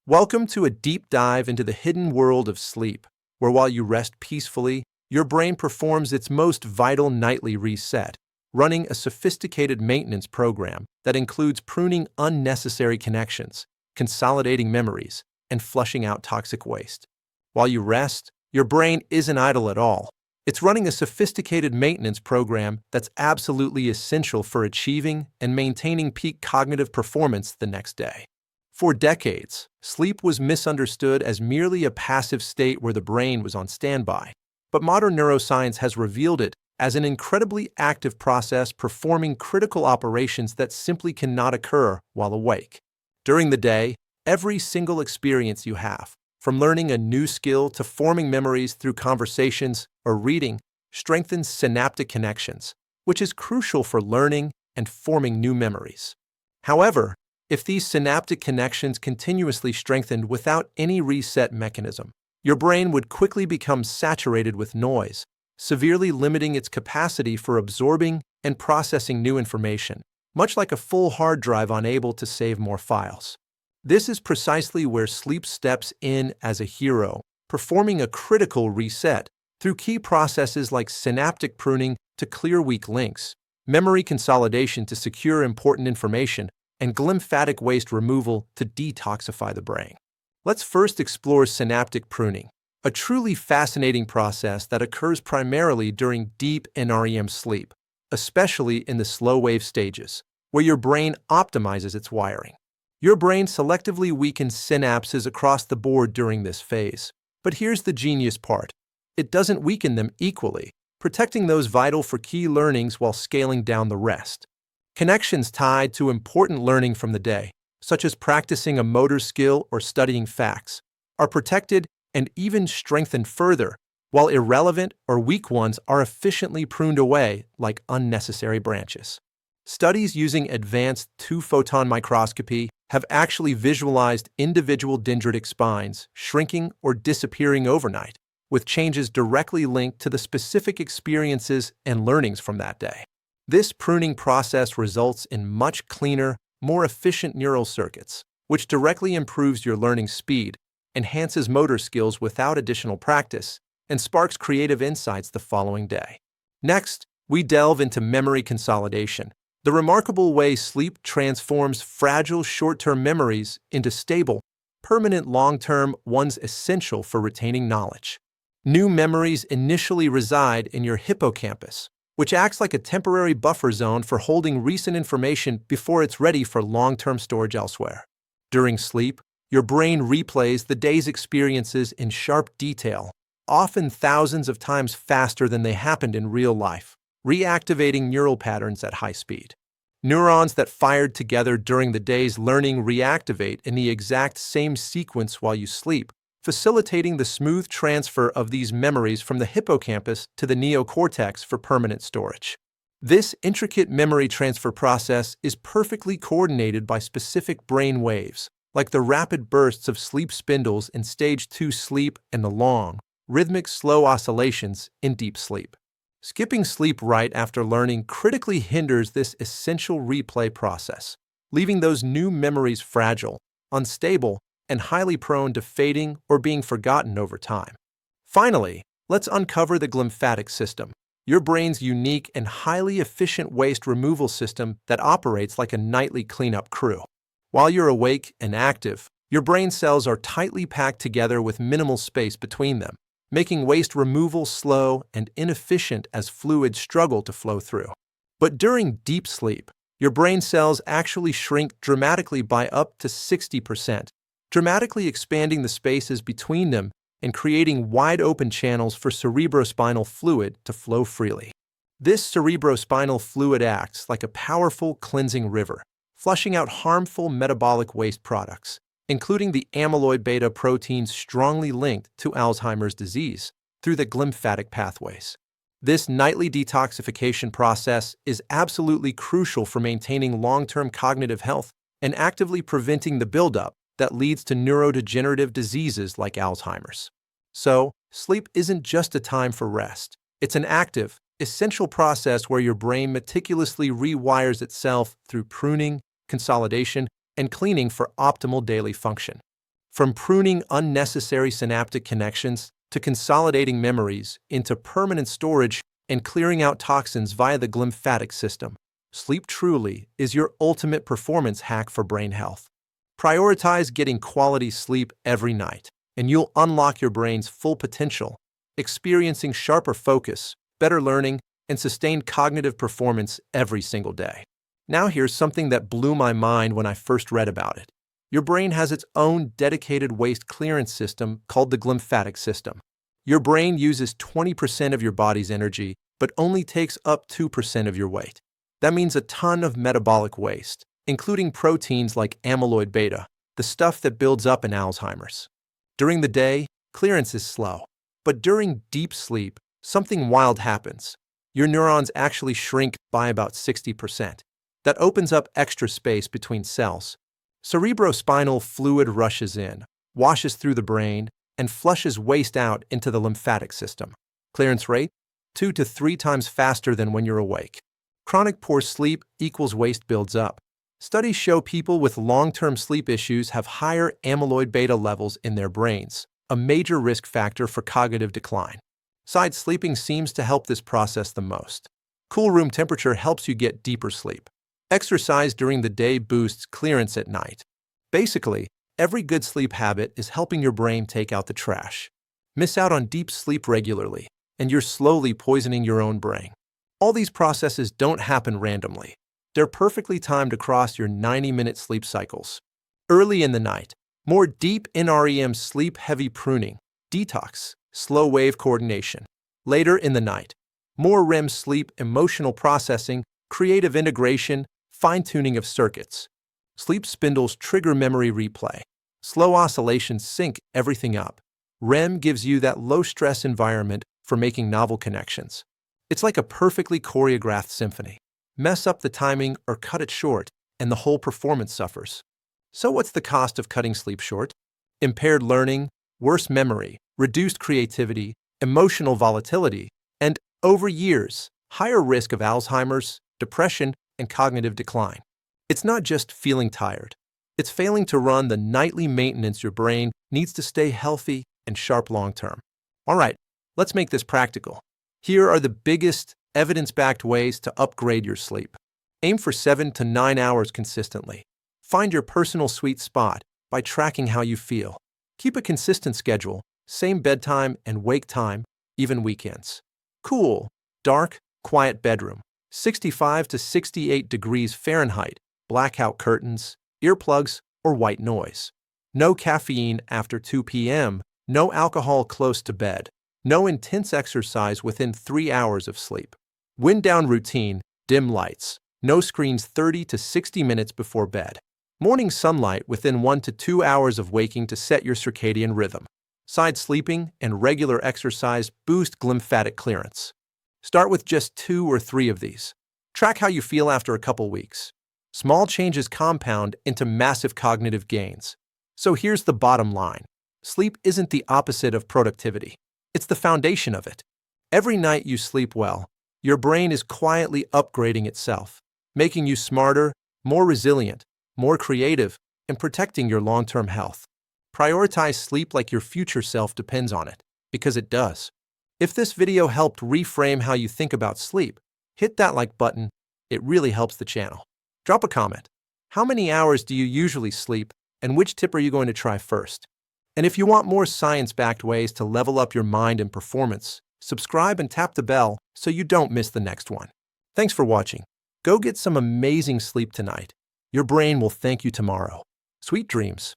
Welcome to a deep dive into the hidden world of sleep, where while you rest peacefully, your brain performs its most vital nightly reset, running a sophisticated maintenance program that includes pruning unnecessary connections, consolidating memories, and flushing out toxic waste. While you rest, your brain isn't idle at all. It's running a sophisticated maintenance program that's absolutely essential for achieving and maintaining peak cognitive performance the next day. For decades, sleep was misunderstood as merely a passive state where the brain was on standby, but modern neuroscience has revealed it as an incredibly active process performing critical operations that simply cannot occur while awake. During the day, every single experience you have, from learning a new skill to forming memories through conversations or reading, strengthens synaptic connections, which is crucial for learning and forming new memories. However, if these synaptic connections continuously strengthened without any reset mechanism, your brain would quickly become saturated with noise, severely limiting its capacity for absorbing and processing new information, much like a full hard drive unable to save more files. This is precisely where sleep steps in as a hero, performing a critical reset through key processes like synaptic pruning to clear weak links, memory consolidation to secure important information, and glymphatic waste removal to detoxify the brain. Let's first explore synaptic pruning, a truly fascinating process that occurs primarily during deep NREM sleep, especially in the slow-wave stages, where your brain optimizes its wiring. Your brain selectively weakens synapses across the board during this phase. But here's the genius part. It doesn't weaken them equally, protecting those vital for key learnings while scaling down the rest. Connections tied to important learning from the day, such as practicing a motor skill or studying facts, are protected and even strengthened further, while irrelevant or weak ones are efficiently pruned away like unnecessary branches. Studies using advanced two-photon microscopy have actually visualized individual dendritic spines shrinking or disappearing overnight, with changes directly linked to the specific experiences and learnings from that day. This pruning process results in much cleaner, more efficient neural circuits, which directly improves your learning speed, enhances motor skills without additional practice, and sparks creative insights the following day. Next, we delve into memory consolidation, the remarkable way sleep transforms fragile short-term memories into stable, permanent long-term ones essential for retaining knowledge. New memories initially reside in your hippocampus, which acts like a temporary buffer zone for holding recent information before it's ready for long-term storage elsewhere. During sleep, your brain replays the day's experiences in sharp detail, often thousands of times faster than they happened in real life, reactivating neural patterns at high speed. Neurons that fired together during the day's learning reactivate in the exact same sequence while you sleep, facilitating the smooth transfer of these memories from the hippocampus to the neocortex for permanent storage. This intricate memory transfer process is perfectly coordinated by specific brain waves, like the rapid bursts of sleep spindles in stage 2 sleep and the long, rhythmic slow oscillations in deep sleep. Skipping sleep right after learning critically hinders this essential replay process, leaving those new memories fragile, unstable, and highly prone to fading or being forgotten over time. Finally, let's uncover the glymphatic system, your brain's unique and highly efficient waste removal system that operates like a nightly cleanup crew. While you're awake and active, your brain cells are tightly packed together with minimal space between them, making waste removal slow and inefficient as fluids struggle to flow through. But during deep sleep, your brain cells actually shrink dramatically by up to 60%, dramatically expanding the spaces between them and creating wide-open channels for cerebrospinal fluid to flow freely. This cerebrospinal fluid acts like a powerful cleansing river, flushing out harmful metabolic waste products, including the amyloid beta proteins strongly linked to Alzheimer's disease, through the glymphatic pathways. This nightly detoxification process is absolutely crucial for maintaining long-term cognitive health and actively preventing the buildup that leads to neurodegenerative diseases like Alzheimer's. So, sleep isn't just a time for rest. It's an active, essential process where your brain meticulously rewires itself through pruning, consolidation, and cleaning for optimal daily function. From pruning unnecessary synaptic connections to consolidating memories into permanent storage and clearing out toxins via the glymphatic system, sleep truly is your ultimate performance hack for brain health. Prioritize getting quality sleep every night, and you'll unlock your brain's full potential, experiencing sharper focus, better learning, and sustained cognitive performance every single day. Now here's something that blew my mind when I first read about it. Your brain has its own dedicated waste clearance system called the glymphatic system. Your brain uses 20% of your body's energy, but only takes up 2% of your weight. That means a ton of metabolic waste, including proteins like amyloid beta, the stuff that builds up in Alzheimer's. During the day, clearance is slow. But during deep sleep, something wild happens. Your neurons actually shrink by about 60%. That opens up extra space between cells. Cerebrospinal fluid rushes in, washes through the brain, and flushes waste out into the lymphatic system. Clearance rate? 2 to 3 times faster than when you're awake. Chronic poor sleep equals waste builds up. Studies show people with long-term sleep issues have higher amyloid beta levels in their brains, a major risk factor for cognitive decline. Side sleeping seems to help this process the most. Cool room temperature helps you get deeper sleep. Exercise during the day boosts clearance at night. Basically, every good sleep habit is helping your brain take out the trash. Miss out on deep sleep regularly, and you're slowly poisoning your own brain. All these processes don't happen randomly. They're perfectly timed across your 90-minute sleep cycles. Early in the night, more deep NREM sleep-heavy pruning, detox, slow-wave coordination. Later in the night, more REM sleep emotional processing, creative integration, fine-tuning of circuits. Sleep spindles trigger memory replay. Slow oscillations sync everything up. REM gives you that low-stress environment for making novel connections. It's like a perfectly choreographed symphony. Mess up the timing or cut it short, and the whole performance suffers. So what's the cost of cutting sleep short? Impaired learning, worse memory, reduced creativity, emotional volatility, and, over years, higher risk of Alzheimer's, depression, and cognitive decline. It's not just feeling tired. It's failing to run the nightly maintenance your brain needs to stay healthy and sharp long-term. All right, let's make this practical. Here are the biggest, evidence-backed ways to upgrade your sleep. Aim for 7 to 9 hours consistently. Find your personal sweet spot by tracking how you feel. Keep a consistent schedule, same bedtime and wake time, even weekends. Cool, dark, quiet bedroom. 65 to 68 degrees Fahrenheit, blackout curtains, earplugs, or white noise. No caffeine after 2 p.m., no alcohol close to bed, no intense exercise within 3 hours of sleep. Wind down routine, dim lights, no screens 30 to 60 minutes before bed. Morning sunlight within 1 to 2 hours of waking to set your circadian rhythm. Side sleeping and regular exercise boost glymphatic clearance. Start with just 2 or 3 of these. Track how you feel after a couple weeks. Small changes compound into massive cognitive gains. So here's the bottom line. Sleep isn't the opposite of productivity. It's the foundation of it. Every night you sleep well, your brain is quietly upgrading itself, making you smarter, more resilient, more creative, and protecting your long-term health. Prioritize sleep like your future self depends on it, because it does. If this video helped reframe how you think about sleep, hit that like button. It really helps the channel. Drop a comment. How many hours do you usually sleep, and which tip are you going to try first? And if you want more science-backed ways to level up your mind and performance, subscribe and tap the bell so you don't miss the next one. Thanks for watching. Go get some amazing sleep tonight. Your brain will thank you tomorrow. Sweet dreams.